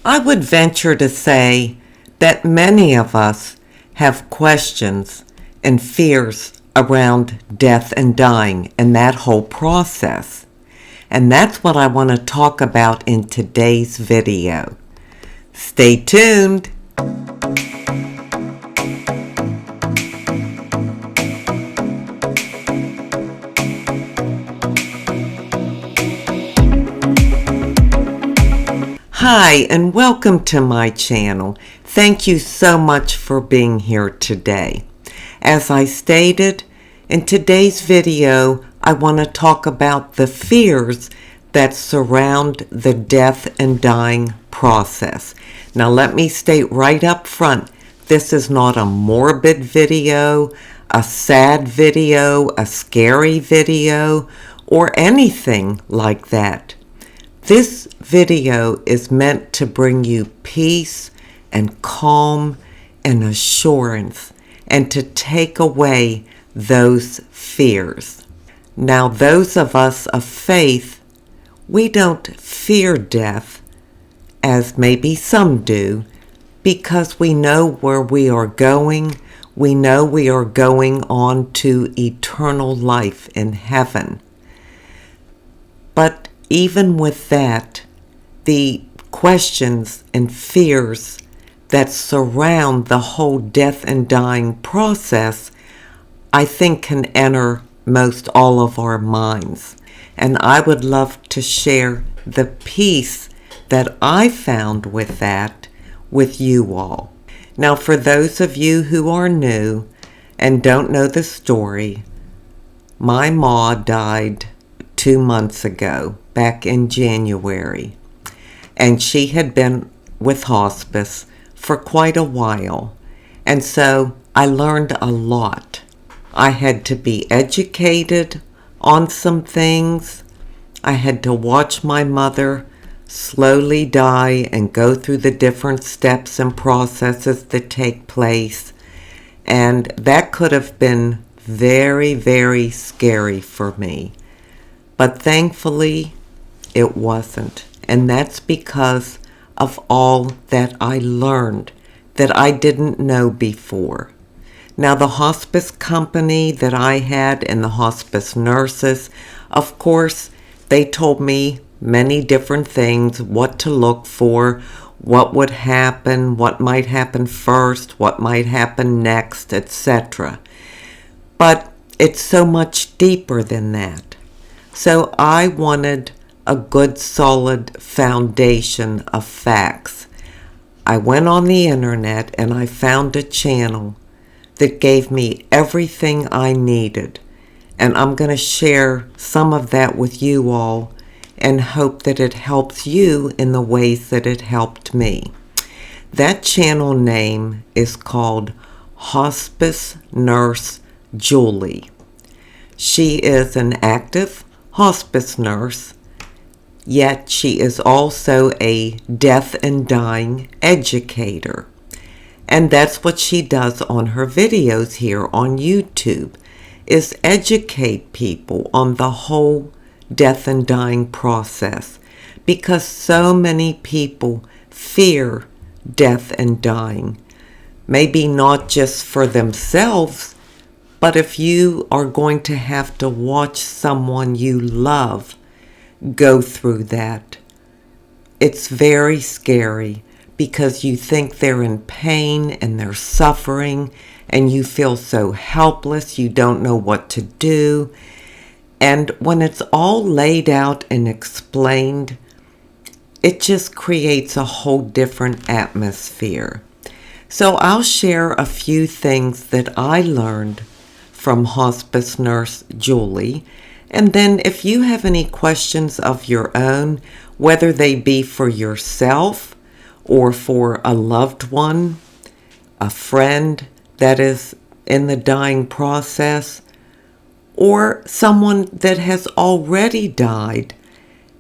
I would venture to say that many of us have questions and fears around death and dying and that whole process. And that's what I want to talk about in today's video. Stay tuned. Hi, and welcome to my channel. Thank you so much for being here today. As I stated, in today's video, I want to talk about the fears that surround the death and dying process. Now let me state right up front, this is not a morbid video, a sad video, a scary video, or anything like that. This video is meant to bring you peace and calm and assurance and to take away those fears. Now, those of us of faith, we don't fear death, as maybe some do, because we know where we are going. We know we are going on to eternal life in heaven. But even with that, the questions and fears that surround the whole death and dying process, I think can enter most all of our minds. And I would love to share the peace that I found with that with you all. Now, for those of you who are new and don't know the story, my ma died 2 months ago, back in January, and she had been with hospice for quite a while, and so I learned a lot. I had to be educated on some things. I had to watch my mother slowly die and go through the different steps and processes that take place, and that could have been very, very scary for me. But thankfully, it wasn't. And that's because of all that I learned that I didn't know before. Now, the hospice company that I had and the hospice nurses, of course, they told me many different things, what to look for, what would happen, what might happen first, what might happen next, etc. But it's so much deeper than that. So I wanted a good solid foundation of facts. I went on the internet and I found a channel that gave me everything I needed. And I'm going to share some of that with you all and hope that it helps you in the ways that it helped me. That channel name is called Hospice Nurse Julie. She is an active hospice nurse, yet she is also a death and dying educator. And that's what she does on her videos here on YouTube, is educate people on the whole death and dying process, because so many people fear death and dying, maybe not just for themselves, but if you are going to have to watch someone you love go through that, it's very scary because you think they're in pain and they're suffering and you feel so helpless, you don't know what to do. And when it's all laid out and explained, it just creates a whole different atmosphere. So I'll share a few things that I learned from Hospice Nurse Julie. And then if you have any questions of your own, whether they be for yourself or for a loved one, a friend that is in the dying process, or someone that has already died,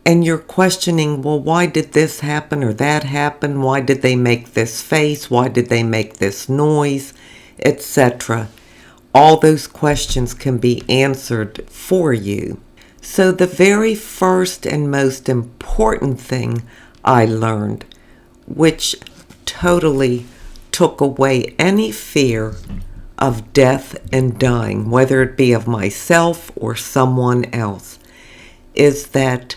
and you're questioning, well, why did this happen or that happen? Why did they make this face? Why did they make this noise? Etc. All those questions can be answered for you. So the very first and most important thing I learned which totally took away any fear of death and dying, whether it be of myself or someone else, is that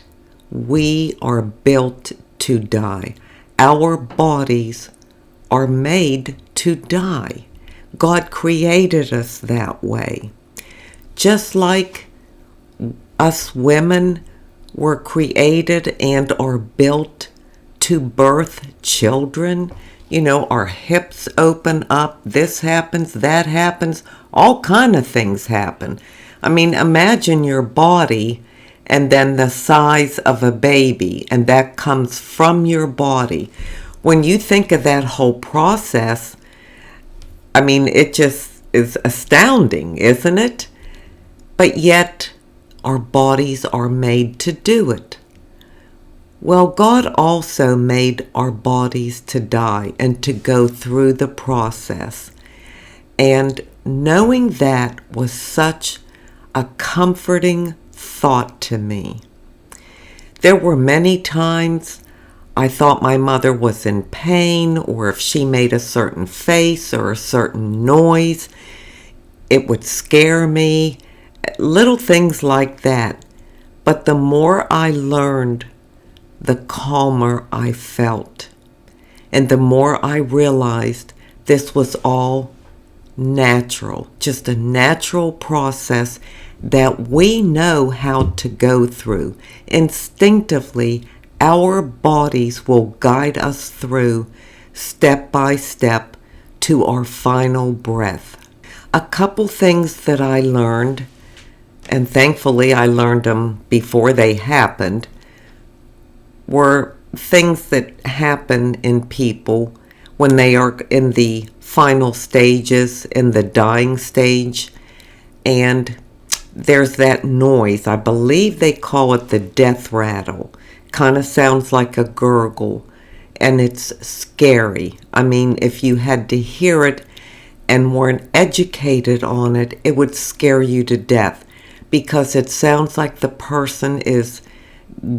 we are built to die. Our bodies are made to die. God created us that way. Just like us women were created and are built to birth children. Our hips open up, this happens, that happens, all kind of things happen. Imagine your body and then the size of a baby, and that comes from your body. When you think of that whole process, it just is astounding, isn't it? But yet, our bodies are made to do it. Well, God also made our bodies to die and to go through the process. And knowing that was such a comforting thought to me. There were many times I thought my mother was in pain, or if she made a certain face or a certain noise, it would scare me. Little things like that. But the more I learned, the calmer I felt. And the more I realized this was all natural, just a natural process that we know how to go through. Instinctively, our bodies will guide us through step by step to our final breath. A couple things that I learned, and thankfully I learned them before they happened, were things that happen in people when they are in the final stages, in the dying stage, and there's that noise. I believe they call it the death rattle. Kind of sounds like a gurgle, and it's scary. If you had to hear it and weren't educated on it, it would scare you to death, because it sounds like the person is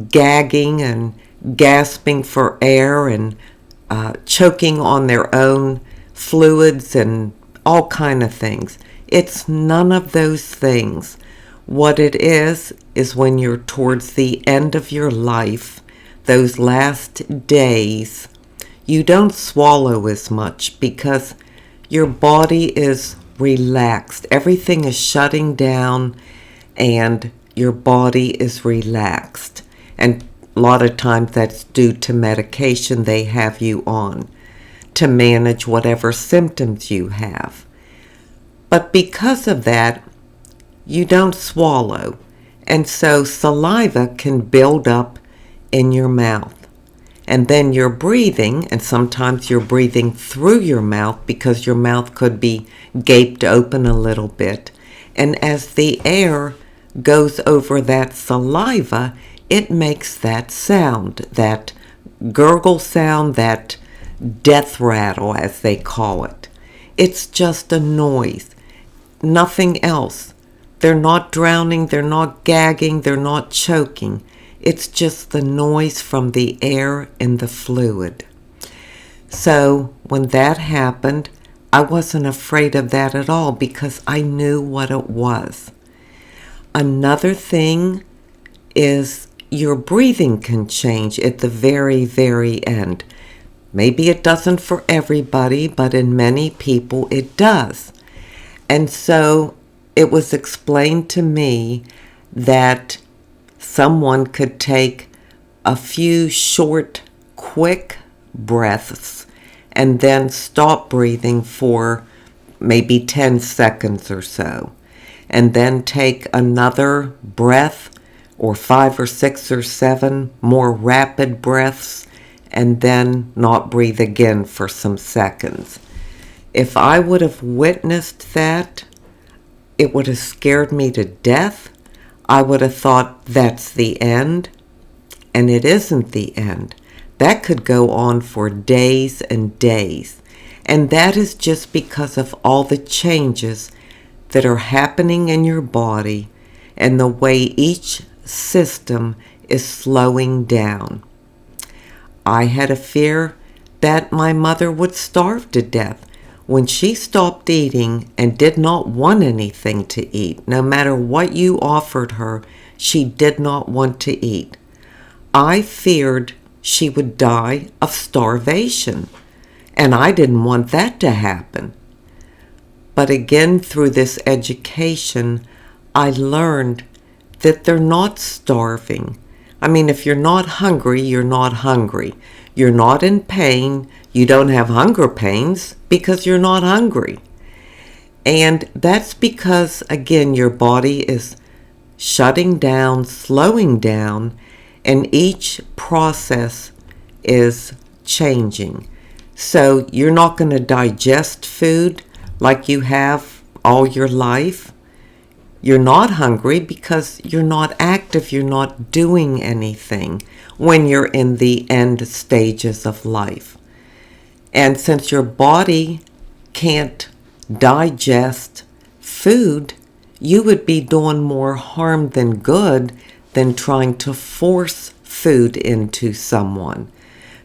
gagging and gasping for air and choking on their own fluids and all kind of things. It's none of those things. What it is when you're towards the end of your life, those last days, you don't swallow as much because your body is relaxed. Everything is shutting down and your body is relaxed. And a lot of times that's due to medication they have you on to manage whatever symptoms you have. But because of that, you don't swallow. And so saliva can build up in your mouth. And then you're breathing, and sometimes you're breathing through your mouth because your mouth could be gaped open a little bit. And as the air goes over that saliva, it makes that sound, that gurgle sound, that death rattle, as they call it. It's just a noise, nothing else. They're not drowning, they're not gagging, they're not choking. It's just the noise from the air and the fluid. So when that happened, I wasn't afraid of that at all because I knew what it was. Another thing is your breathing can change at the very, very end. Maybe it doesn't for everybody, but in many people it does. And so it was explained to me that someone could take a few short, quick breaths and then stop breathing for maybe 10 seconds or so. And then take another breath or 5 or 6 or 7 more rapid breaths and then not breathe again for some seconds. If I would have witnessed that, it would have scared me to death. I would have thought that's the end, and it isn't the end. That could go on for days and days, and that is just because of all the changes that are happening in your body and the way each system is slowing down. I had a fear that my mother would starve to death. When she stopped eating and did not want anything to eat, no matter what you offered her, she did not want to eat. I feared she would die of starvation, and I didn't want that to happen. But again, through this education, I learned that they're not starving. I mean, if you're not hungry, you're not hungry. You're not in pain. You don't have hunger pains because you're not hungry. And that's because, again, your body is shutting down, slowing down, and each process is changing. So you're not going to digest food like you have all your life. You're not hungry because you're not active, you're not doing anything when you're in the end stages of life. And since your body can't digest food, you would be doing more harm than good than trying to force food into someone.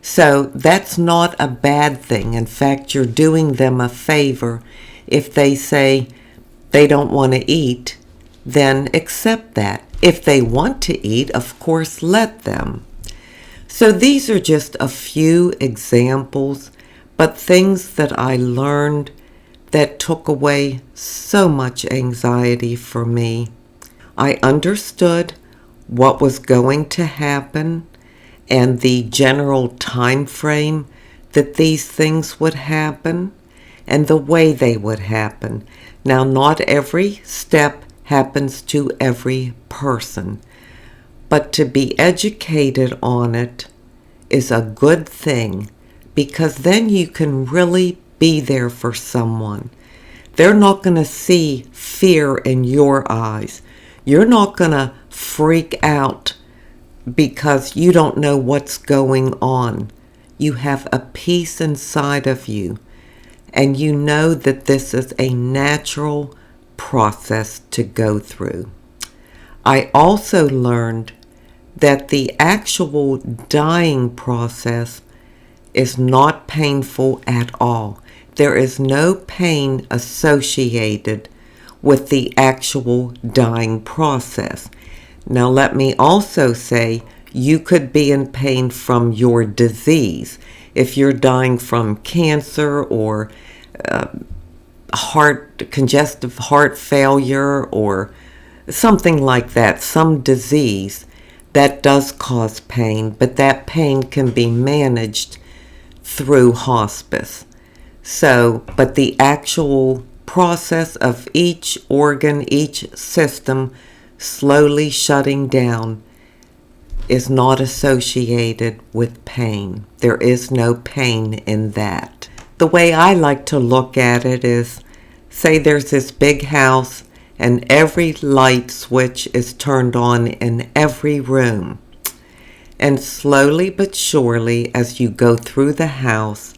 So that's not a bad thing. In fact, you're doing them a favor. If they say they don't want to eat, then accept that. If they want to eat, of course, let them. So these are just a few examples, but things that I learned that took away so much anxiety for me. I understood what was going to happen and the general time frame that these things would happen and the way they would happen. Now, not every step happens to every person, but to be educated on it is a good thing, because then you can really be there for someone. They're not going to see fear in your eyes. You're not going to freak out because you don't know what's going on. You have a peace inside of you, and you know that this is a natural process to go through. I also learned that the actual dying process is not painful at all. There is no pain associated with the actual dying process. Now, let me also say, you could be in pain from your disease. If you're dying from cancer or congestive heart failure or something like that, some disease that does cause pain, but that pain can be managed through hospice. So, but the actual process of each organ, each system slowly shutting down is not associated with pain. There is no pain in that. The way I like to look at it is, say there's this big house and every light switch is turned on in every room. And slowly but surely, as you go through the house,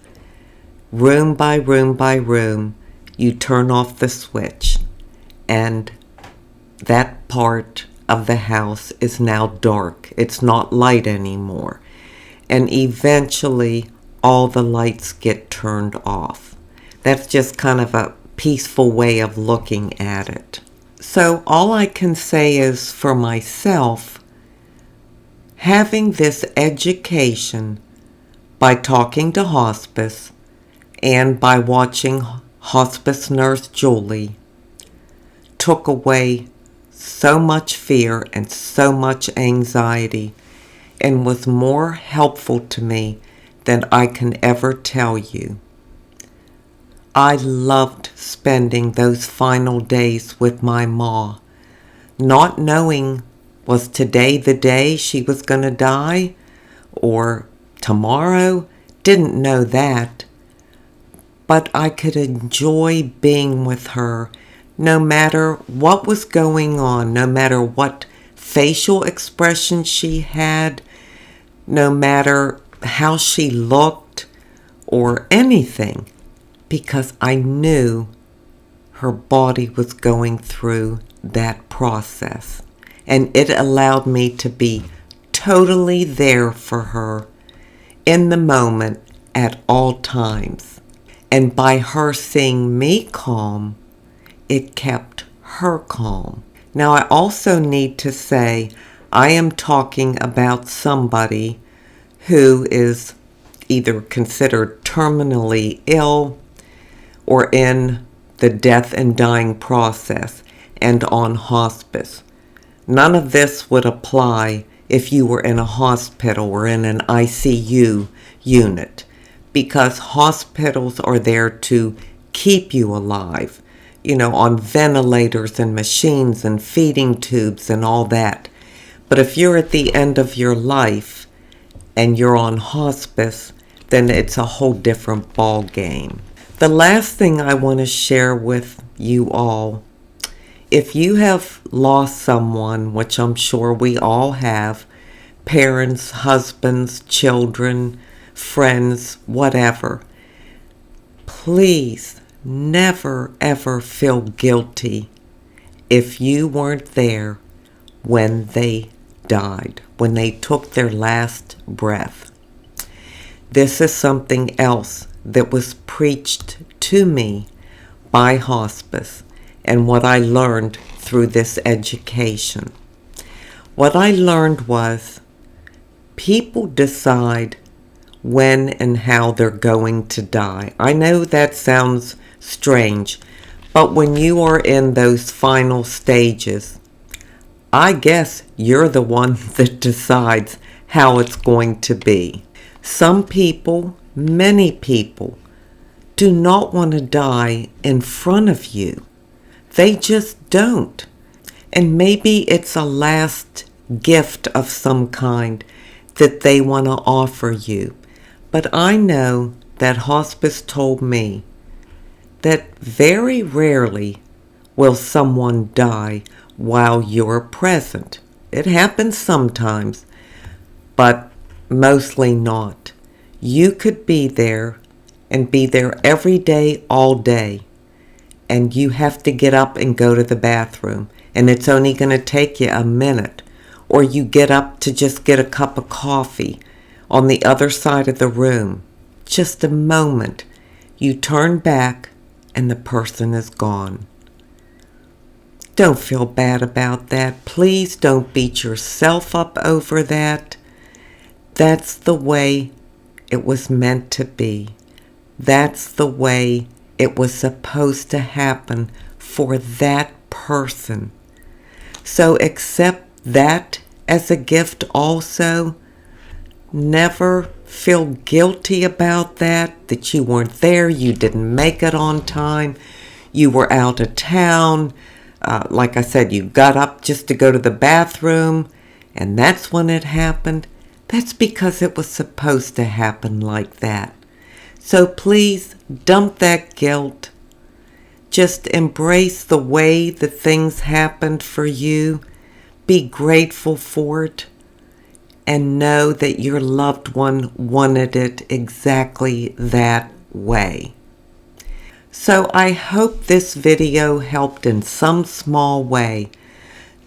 room by room by room, you turn off the switch, and that part of the house is now dark. It's not light anymore. And eventually, all the lights get turned off. That's just kind of a peaceful way of looking at it. So all I can say is, for myself, having this education by talking to hospice and by watching Hospice Nurse Julie took away so much fear and so much anxiety and was more helpful to me than I can ever tell you. I loved spending those final days with my ma, not knowing, was today the day she was going to die or tomorrow? Didn't know that. But I could enjoy being with her no matter what was going on, no matter what facial expression she had, no matter how she looked or anything, because I knew her body was going through that process. And it allowed me to be totally there for her in the moment at all times. And by her seeing me calm, it kept her calm. Now, I also need to say I am talking about somebody who is either considered terminally ill or in the death and dying process and on hospice. None of this would apply if you were in a hospital or in an ICU unit, because hospitals are there to keep you alive, on ventilators and machines and feeding tubes and all that. But if you're at the end of your life and you're on hospice, then it's a whole different ball game. The last thing I want to share with you all, if you have lost someone, which I'm sure we all have, parents, husbands, children, friends, whatever, please never ever feel guilty if you weren't there when they died, when they took their last breath. This is something else that was preached to me by hospice and what I learned through this education. What I learned was people decide when and how they're going to die. I know that sounds strange, but when you are in those final stages, I guess you're the one that decides how it's going to be. Some people, many people, do not want to die in front of you. They just don't. And maybe it's a last gift of some kind that they want to offer you. But I know that hospice told me that very rarely will someone die while you're present. It happens sometimes, but mostly not. You could be there and be there every day, all day, and you have to get up and go to the bathroom, and it's only going to take you a minute, or you get up to just get a cup of coffee on the other side of the room. Just a moment. You turn back and the person is gone. Don't feel bad about that. Please don't beat yourself up over that. That's the way it was meant to be. That's the way it was supposed to happen for that person. So accept that as a gift also. Never feel guilty about that you weren't there, you didn't make it on time, you were out of town. Like I said, you got up just to go to the bathroom, and that's when it happened. That's because it was supposed to happen like that. So please dump that guilt. Just embrace the way the things happened for you. Be grateful for it. And know that your loved one wanted it exactly that way. So I hope this video helped in some small way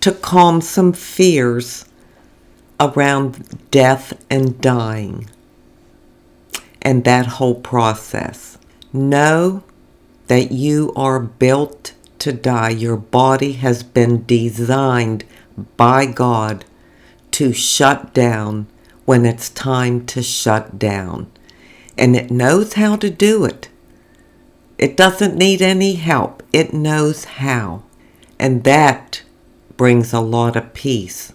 to calm some fears around death and dying and that whole process. Know that you are built to die. Your body has been designed by God to shut down when it's time to shut down. And it knows how to do it. It doesn't need any help. It knows how. And that brings a lot of peace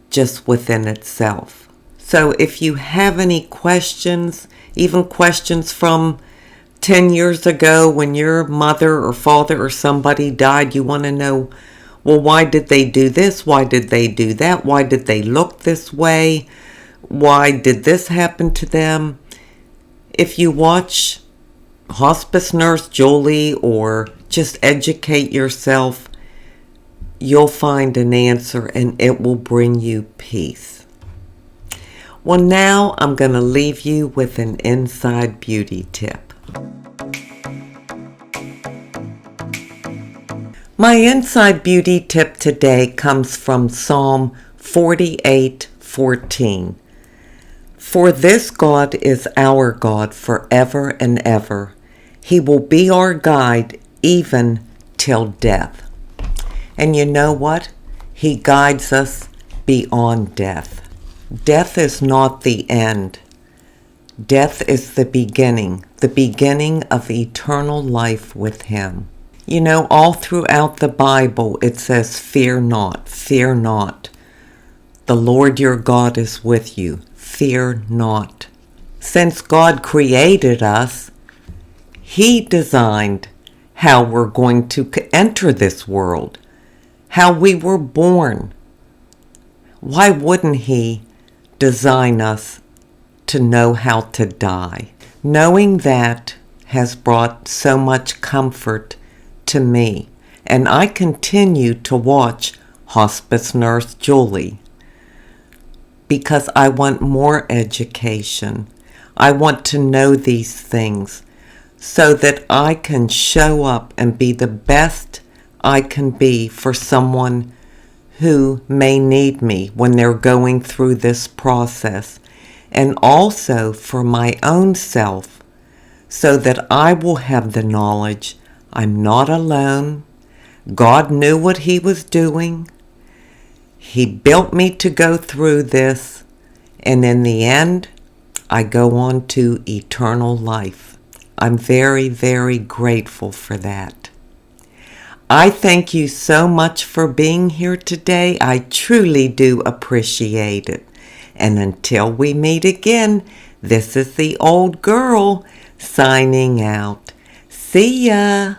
just within itself. So if you have any questions, even questions from 10 years ago when your mother or father or somebody died, you want to know, well, why did they do this? Why did they do that? Why did they look this way? Why did this happen to them? If you watch Hospice Nurse Julie or just educate yourself, you'll find an answer and it will bring you peace. Well, now I'm going to leave you with an inside beauty tip. My inside beauty tip today comes from Psalm 48:14. For this God is our God forever and ever. He will be our guide even till death. And you know what? He guides us beyond death. Death is not the end. Death is the beginning of eternal life with Him. You know, all throughout the Bible it says, fear not, fear not. The Lord your God is with you. Fear not. Since God created us, He designed how we're going to enter this world, how we were born. Why wouldn't He design us to know how to die? Knowing that has brought so much comfort to me, and I continue to watch Hospice Nurse Julie because I want more education. I want to know these things so that I can show up and be the best I can be for someone who may need me when they're going through this process, and also for my own self, so that I will have the knowledge I'm not alone. God knew what He was doing. He built me to go through this, and in the end, I go on to eternal life. I'm very, very grateful for that. I thank you so much for being here today. I truly do appreciate it. And until we meet again, this is the old girl signing out. See ya.